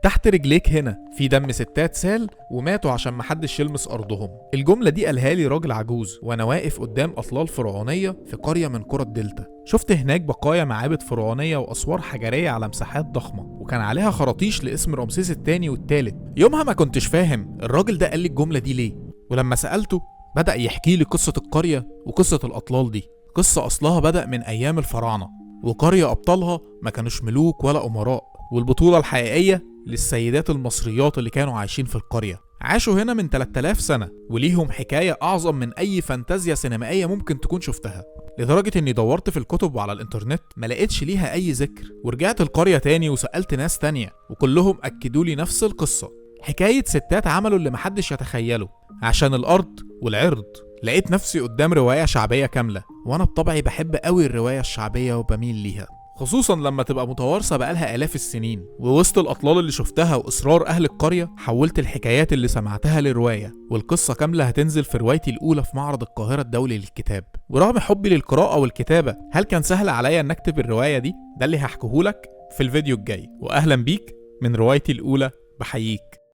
تحت رجليك هنا في دم ستات سال وماتوا عشان محدش يلمس أرضهم. الجملة دي قالها لي راجل عجوز وأنا واقف قدام أطلال فرعونية في قرية من قرى الدلتا. شفت هناك بقايا معابد فرعونية وأسوار حجرية على مساحات ضخمة، وكان عليها خراطيش لاسم رمسيس الثاني والثالث. يومها ما كنتش فاهم الراجل ده قال لي الجملة دي ليه، ولما سألته بدأ يحكي لي قصة القرية وقصة الأطلال دي. قصة أصلها بدأ من أيام الفراعنة، وقرية أبطالها ما كانوش ملوك ولا أمراء، والبطولة الحقيقية للسيدات المصريات اللي كانوا عايشين في القرية. عاشوا هنا من 3000 سنة وليهم حكاية أعظم من أي فانتازيا سينمائية ممكن تكون شفتها، لدرجة إني دورت في الكتب وعلى الإنترنت ما لقيتش ليها أي ذكر. ورجعت القرية تاني وسألت ناس تانية وكلهم أكدوا لي نفس القصة، حكاية ستات عملوا اللي محدش يتخيله عشان الأرض والعرض. لقيت نفسي قدام رواية شعبية كاملة، وأنا بطبعي بحب قوي الرواية الشعبية وبميل ليها، خصوصا لما تبقى متوارثة بقالها آلاف السنين. ووسط الأطلال اللي شفتها وإصرار أهل القرية حولت الحكايات اللي سمعتها لرواية، والقصة كاملة هتنزل في روايتي الأولى في معرض القاهرة الدولي للكتاب. ورغم حبي للقراءة والكتابة، هل كان سهل عليا أن أكتب الرواية دي؟ ده اللي هحكيهولك في الفيديو الجاي. وأهلا بيك من روايتي الأولى، بحييك.